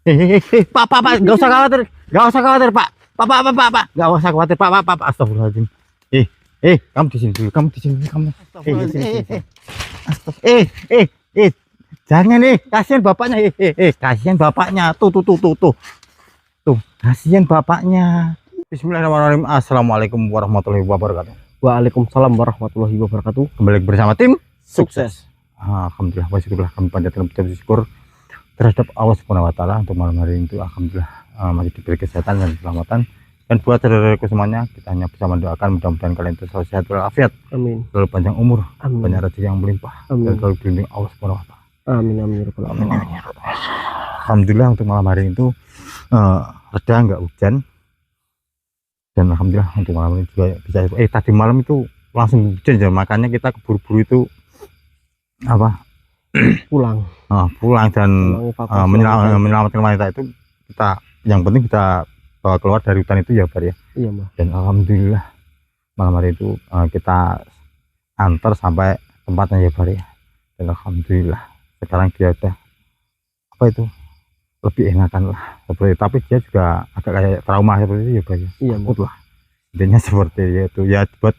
Pak, nggak usah khawatir, nggak usah khawatir, Pak. Pak, nggak usah khawatir, Pak. Astagfirullahaladzim. Kamu di sini dulu, kamu di sini, kamu. Sini. Astagfirullah. Jangan kasihan bapaknya. Kasihan bapaknya. Tuh, kasihan bapaknya. Bismillahirrahmanirrahim. Assalamualaikum warahmatullahi wabarakatuh. Waalaikumsalam warahmatullahi wabarakatuh. Kembali bersama tim Sukses. Alhamdulillah, syukurlah kami panjatkan ucapan syukur terhadap Allah Subhanahu wa taala untuk malam hari itu. Alhamdulillah masih diberi kesehatan dan keselamatan. Dan buat saudaraku semuanya, kita hanya bisa mendoakan mudah-mudahan kalian itu selalu sehat walafiat, Amin. selalu panjang umur, Amin. banyak rezeki yang melimpah, dan selalu dilindungi Allah Subhanahu wa taala. Amin amin ya rabbal alamin. Alhamdulillah untuk malam hari itu reda, nggak hujan, dan alhamdulillah untuk malam ini juga bisa. Tadi malam itu langsung hujan ya, makanya kita keburu-buru itu pulang dan menyelamatkan wanita itu. Kita yang penting kita bawa keluar dari hutan itu ya, Bar ya. Iya, Mbak. Dan alhamdulillah malam hari itu kita antar sampai tempatnya ya, Bar ya. Dan alhamdulillah sekarang dia udah lebih enakan lah seperti, tapi dia juga agak kayak trauma seperti itu ya, Bar ya. Iya, takut lah intinya seperti itu ya. Buat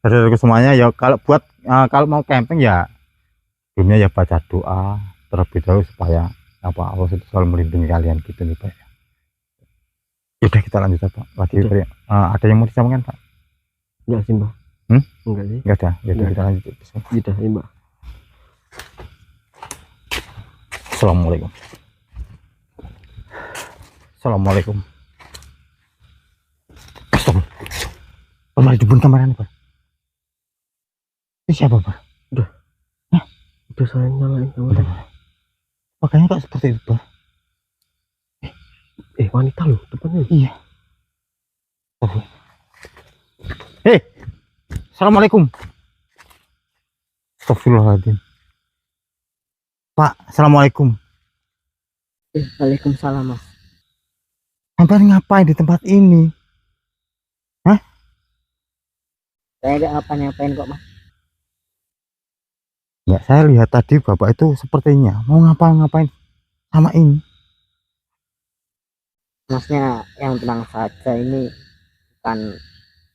saudaraku semuanya ya, kalau mau camping ya sebelumnya ya baca doa terlebih dahulu supaya Allah itu selalu melindungi kalian gitu nih, Pak. Udah, kita lanjut Pak lagi, Pak. Ada yang mau disampaikan, Pak? Enggak sih, Mbak. Enggak sih. Enggak ada. Ya udah, kita lanjut. Gitu sih, Mbak. Assalamualaikum. Assalamualaikum. Astagfirullah. Mari dibun kamaran, Pak. Ini siapa, Pak? Udah saya nyalain kamarnya. Makanya kok seperti itu, Pak? Wanita loh depannya. Iya. Assalamualaikum. Astagfirullahaladzim. Pak, assalamualaikum. Waalaikumsalam, Mas. Sampai ngapain di tempat ini? Hah? Saya enggak apa-ngapain kok, Mas. Ya, saya lihat tadi Bapak itu sepertinya mau ngapain sama ini. Masnya yang tenang saja, ini bukan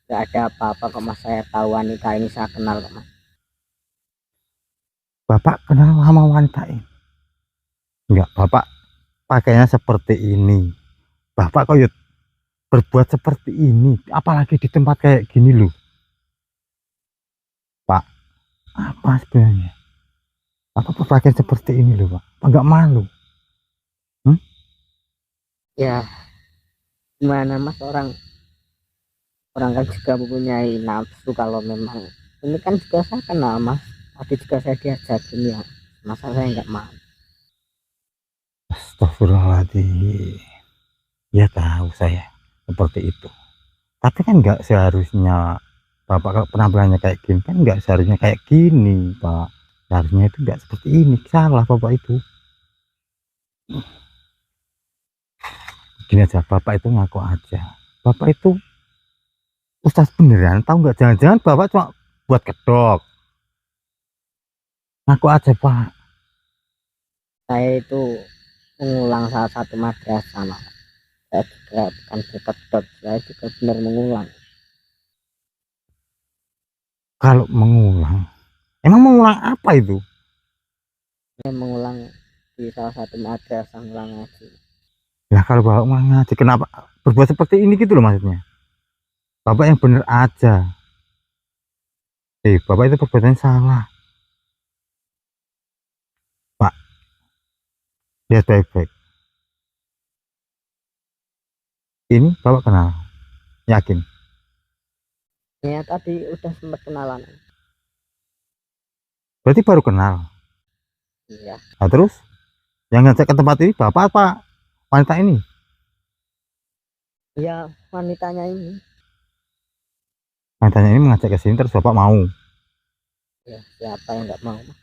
nggak ada apa-apa kok, Mas. Saya tahu wanita ini, saya kenal kok, Mas. Bapak kenal sama wanita ini? Enggak, Bapak pakainya seperti ini. Bapak kok berbuat seperti ini, apalagi di tempat kayak gini loh. Pak, apa sebenarnya? Apa berpakaian seperti ini loh, Pak? Apa enggak malu? Ya, gimana, Mas, orang kan juga mempunyai nafsu. Kalau memang ini kan juga saya kenal, Mas. Tadi juga saya diajakin, ya masa saya nggak mau. Astagfirullahaladzim. Ya tahu saya seperti itu, tapi kan nggak seharusnya Bapak kalau penampilannya kayak gini, kan nggak seharusnya kayak gini, Pak. Seharusnya itu nggak seperti ini. Salah Bapak itu. Gini aja, Bapak itu ngaku aja Bapak itu ustaz beneran, tahu nggak? Jangan-jangan Bapak cuma buat kedok. Ngaku aja, Pak. Saya itu mengulang salah satu madrasah, Mas. Saya juga bukan berkedok, saya juga benar mengulang. Kalau mengulang, emang mengulang apa itu? Saya mengulang di salah satu madrasah, mengulang ngaji. Nah, kalau Bapak mau ngaji, kenapa berbuat seperti ini gitu loh maksudnya? Bapak yang bener aja. Bapak itu perbuatan salah, Pak. Lihat baik-baik. Ini Bapak kenal? Yakin? Ya, tadi udah sempat kenalan. Berarti baru kenal? Iya. Nah, terus yang ngajak ke tempat ini Bapak apa wanita ini? Ya, wanitanya ini. Wanitanya ini mengajak ke sini, terus Bapak mau? Ya, siapa yang nggak mau, Mas?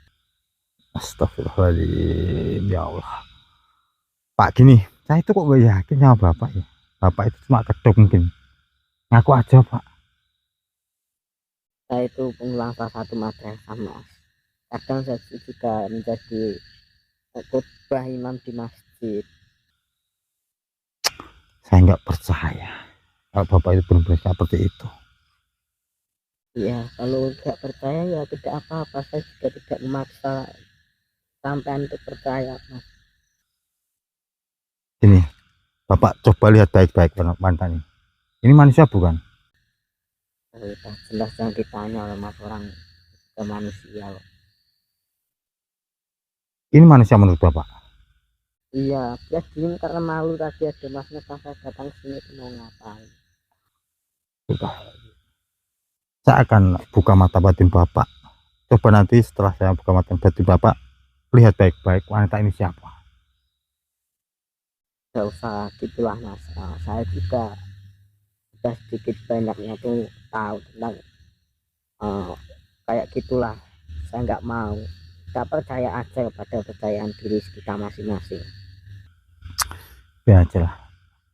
Astagfirullahaladzim, ya Allah. Pak, gini, saya itu kok gak yakin sama Bapak ya. Bapak itu cuma kedok mungkin. Ngaku aja, Pak. Saya itu pengulang salah satu madrasah, Mas. Kadang saya juga menjadi khotbah imam di masjid. Saya nggak percaya kalau bapak itu benar-benar seperti itu. Ya kalau nggak percaya ya tidak apa-apa, saya juga tidak memaksa sampai untuk percaya mas. Ini bapak coba lihat baik-baik mantan ini manusia bukan? Sudah jelas yang ditanya oleh mas orang ke manusia loh. Ini manusia menurut bapak? Iya dia diem karena malu tadi ada masnya pas saya datang sini mau ngapain. Sudah, saya akan buka mata batin bapak. Coba nanti setelah saya buka mata batin bapak, lihat baik-baik wanita ini siapa. Gak usah gitulah mas, saya juga sudah sedikit banyaknya tuh tahu tentang kayak gitulah. Saya nggak mau, kita percaya aja pada kepercayaan diri kita masing-masing. Ya aja lah,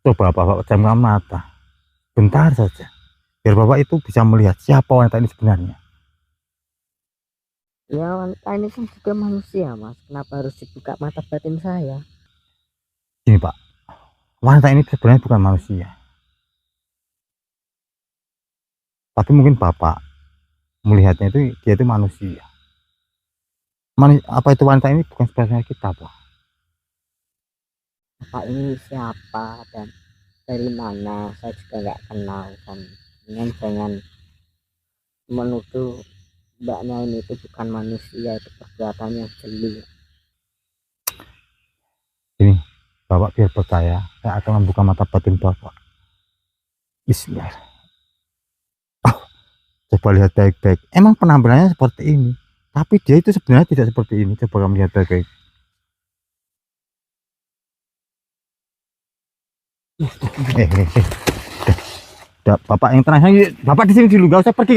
coba bapak pejamkan mata bentar saja, biar bapak itu bisa melihat siapa wanita ini sebenarnya. Ya wanita ini kan juga manusia mas, kenapa harus dibuka mata batin saya? Ini pak, wanita ini sebenarnya bukan manusia, tapi mungkin bapak melihatnya itu dia itu manusia. Apa itu wanita ini bukan sebenarnya kita pak? Bapak ini siapa dan dari mana saya juga nggak kenal, dan jangan menuduh mbaknya ini itu bukan manusia, itu perbuatannya jeli. Ini bapak biar percaya, saya akan membuka mata batin bapak. Bismillah. Oh, coba lihat baik-baik, emang penampilannya seperti ini, tapi dia itu sebenarnya tidak seperti ini. Coba kamu lihat baik-baik. Bapak yang tenang, bapak di sini dulu, gak usah pergi,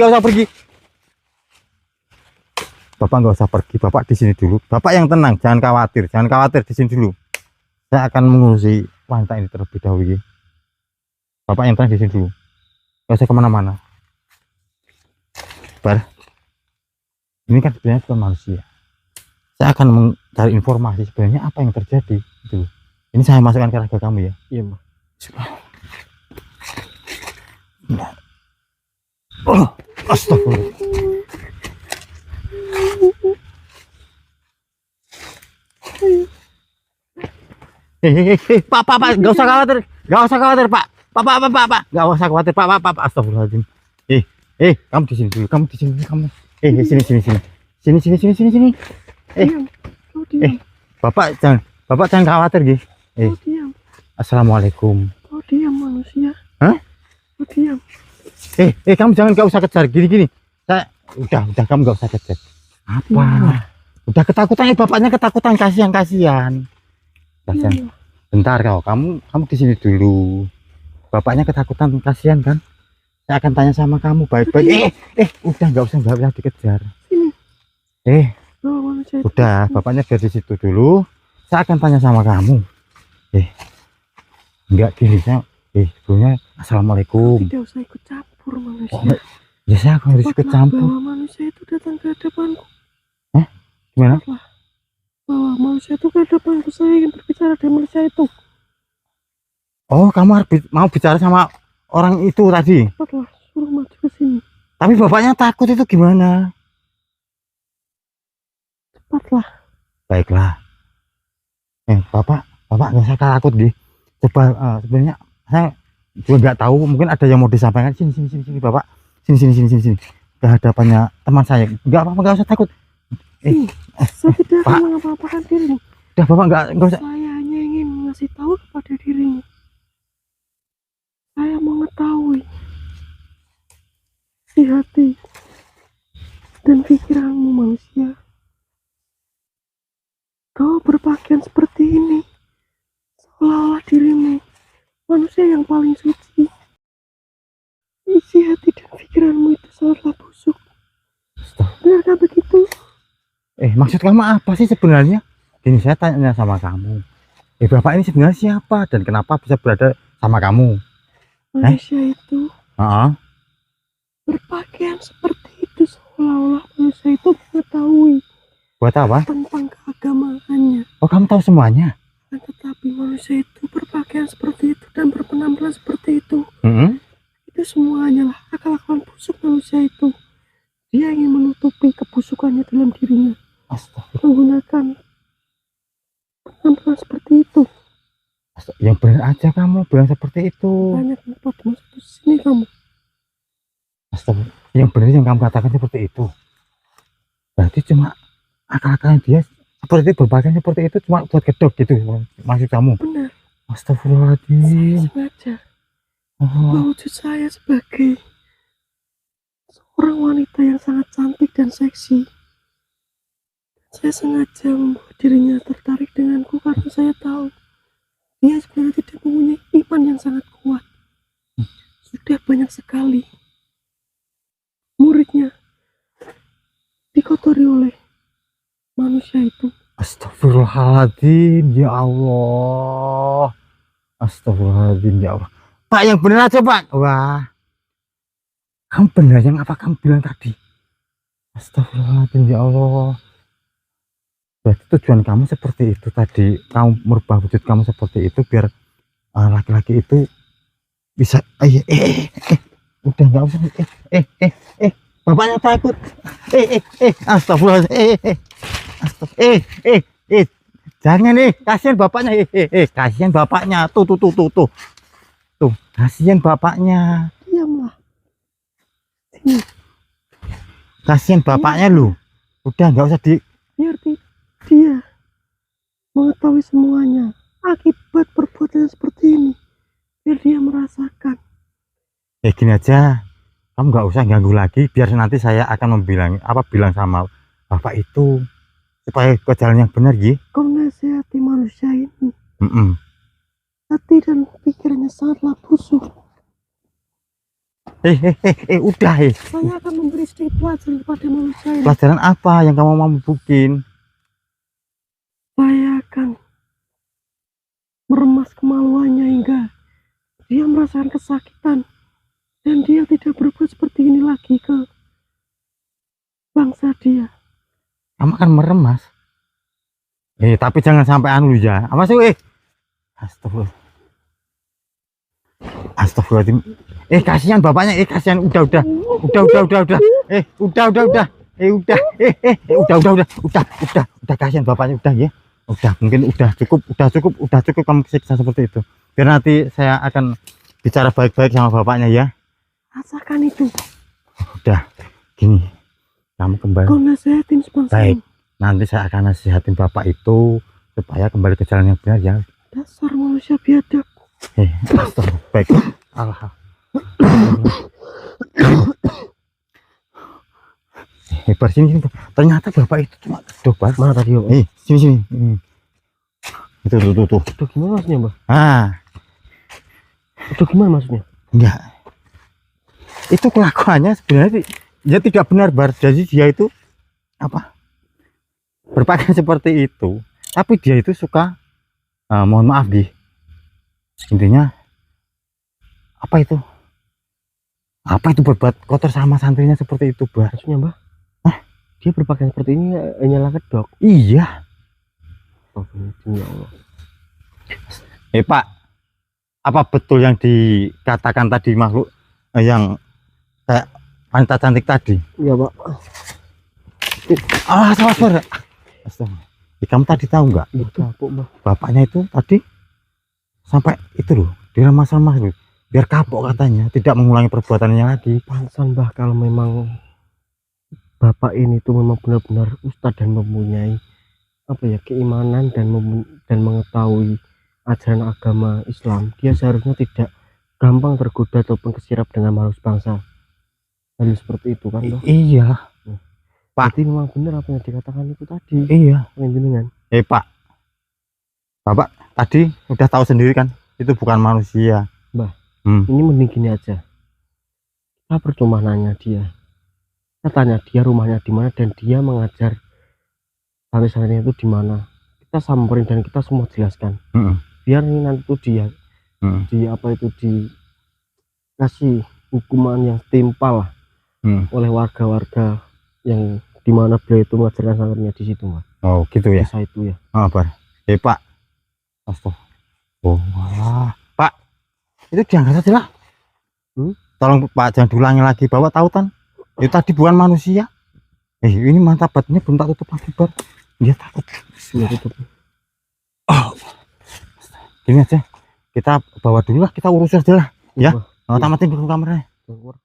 bapak nggak usah pergi, bapak di sini dulu, bapak yang tenang, jangan khawatir di sini dulu. Saya akan mengurusi wanita ini terlebih dahulu. Bapak yang tenang di sini dulu, nggak usah kemana-mana. Ini kan sebenarnya bukan manusia. Saya akan mencari informasi sebenarnya apa yang terjadi. Itu ini saya masukkan ke raga kamu ya. Iya mas. Oh, astagfirullah. Pak, nggak usah khawatir, Pak. Pak, nggak usah khawatir, Pak, astagfirullahaladzim. Kamu di sini dulu, kamu. Sini. Bapak jangan khawatir, gih. Diam. Assalamualaikum. Diam manusia. Hah? Diam. Kamu nggak usah kejar, gini. Udah, kamu nggak usah kejar. Apa? Udah ketakutan, bapaknya ketakutan, kasihan. Bentar kamu di sini dulu. Bapaknya ketakutan, kasihan kan? Saya akan tanya sama kamu baik-baik. Udah nggak usah dikejar. Udah, bapaknya biar di situ dulu. Saya akan tanya sama kamu. Enggak gini saya. Sebelumnya assalamualaikum. Tidak usah ikut campur manusia. Ya saya harus ikut campur. Bahwa manusia itu datang ke hadapanku. Gimana? Bahwa manusia itu ke hadapanku, saya ingin berbicara dengan manusia itu. Oh, kamu mau bicara sama orang itu tadi? Cepatlah, suruh maju ke sini. Tapi bapaknya takut, itu gimana? Cepatlah. Baiklah. Bapak nggak usah takut, gih. Coba sebenarnya saya juga nggak tahu, mungkin ada yang mau disampaikan. Sini, Bapak. Sini. Ke hadapannya teman saya. Nggak apa-apa, nggak usah takut. Saya tidak akan mengapa-apakan dirimu. Udah, Bapak nggak usah. Saya hanya ingin mengasih tahu kepada dirimu. Saya mengetahui isi hati dan pikiranmu manusia. Kau berpakaian seperti ini, seolah-olah dirimu manusia yang paling suci. Isi hati dan pikiranmu itu sangatlah busuk. Benarkah begitu? Maksud kamu apa sih sebenarnya? Gini, saya tanya sama kamu. Bapak ini sebenarnya siapa dan kenapa bisa berada sama kamu? Manusia itu berpakaian seperti itu, seolah-olah manusia itu mengetahui. Buat apa? Tentang keagamaannya. Oh, kamu tahu semuanya? Tetapi manusia itu berpakaian seperti itu dan berpenampilan seperti itu, Mm-mm. itu semua hanyalah akal-akalan busuk manusia itu. Dia ingin menutupi kebusukannya dalam dirinya Astagfirullah. menggunakan penampilan seperti itu. Yang benar aja kamu bilang seperti itu. Banyak tempat masuk ke sini kamu. Astagfirullah. Yang benar yang kamu katakan seperti itu. Berarti cuma akal-akalan dia seperti berpakaian seperti itu cuma buat kedok gitu maksud kamu. Benar. Astagfirullahaladzim. Sengaja Oh, wujud saya sebagai seorang wanita yang sangat cantik dan seksi. Saya sengaja membuat dirinya tertarik denganku karena saya tahu dia sebenarnya tidak mempunyai iman yang sangat kuat. Sudah banyak sekali muridnya dikotori oleh manusia itu. astagfirullahaladzim ya Allah. Astagfirullahaladzim ya Allah. Pak, yang benar aja Pak. Wah, kamu benar yang apa kamu bilang tadi. Astagfirullahaladzim ya Allah. Berarti tujuan kamu seperti itu tadi, kamu merubah wujud kamu seperti itu biar laki-laki itu bisa udah nggak usah bapaknya takut astagfirullahaladzim jangan kasihan bapaknya kasihan bapaknya tuh kasihan bapaknya, Diamlah. kasihan bapaknya lu, udah nggak usah Biar dia mengetahui semuanya akibat perbuatan seperti ini. Biar dia merasakan. gini aja, kamu nggak usah ganggu lagi biar nanti saya akan bilang sama bapak itu supaya ke jalan yang benar ya. Kau nasihati manusia ini. Hati dan pikirannya sangatlah busuk. Udah Saya akan memberi sedikit pelajaran kepada manusia ini. pelajaran apa yang kamu mau bikin? Saya akan meremas kemaluannya hingga dia merasakan kesakitan dan dia tidak berbuat seperti ini lagi ke bangsa dia. Kamu akan meremas tapi jangan sampai anu ya, apa sih astagfirullah, astagfirullahaladzim, kasihan bapaknya, kasihan, udah kasihan bapaknya, udah mungkin udah cukup kamu siksa seperti itu. Biar nanti saya akan bicara baik-baik sama bapaknya ya. Rasakan itu. Udah gini, kamu kembali. Kau nasihatin sebangsa. Baik, nanti saya akan nasihatin bapak itu supaya kembali ke jalan yang benar ya. Dasar manusia biadab. Astagfirullah. Baik. Allah. Hebat sini. Ternyata bapak itu cuma kedok, Pak. Mana tadi, Om? Sini. Itu tuh. Itu gimana maksudnya, Mbak? Itu gimana maksudnya? Enggak. Itu kelakuannya sebenarnya dia tidak benar, Bar. Jadi dia itu apa? Berpakaian seperti itu. Tapi dia itu suka mohon maaf intinya apa itu berbuat kotor sama santrinya seperti itu, Bah. Maksudnya, Mbah? Dia berpakaian seperti ini hanyalah kedok. Iya. Oh, ya Allah. Pak, apa betul yang dikatakan tadi makhluk yang kayak wanita cantik tadi? Iya, Pak. Sabar. Astaga. Kamu tadi tahu nggak? Bapaknya itu tadi sampai itu loh, diremas-remas loh, biar kapok katanya, tidak mengulangi perbuatannya lagi. Pantesan, Mbah, kalau memang bapak ini tuh memang benar-benar ustadz dan mempunyai keimanan dan mengetahui ajaran agama Islam, dia seharusnya tidak gampang tergoda ataupun kesirap dengan makhluk bangsa. Hal seperti itu kan, Mbah? Iya. Pak, berarti memang benar apa yang dikatakan itu tadi. Iya. Jenengan. Pak, bapak tadi udah tahu sendiri kan, itu bukan manusia. Mbah, ini mending gini aja. Kita percuma nanya dia. Kita tanya dia rumahnya di mana dan dia mengajar santri-santrinya itu di mana. Kita samperin dan kita semua jelaskan. Biar ini nanti tuh dia dikasih hukuman yang setimpal lah oleh warga-warga yang dimana beliau itu mengajarkan santrinya di situ, Mas. Oh gitu ya. Desa itu ya. Pak. Astagfirullah. Itu diangkat saja lah. Tolong Pak, jangan diulangi lagi, bawa tautan. Itu tadi bukan manusia. Ini martabatnya belum tak tutup lagi, Bar. Dia takut. Sudah tutup. Gini aja, kita bawa dulu lah, kita urus aja lah. Ya, tamatin dulu kameranya. Keluar.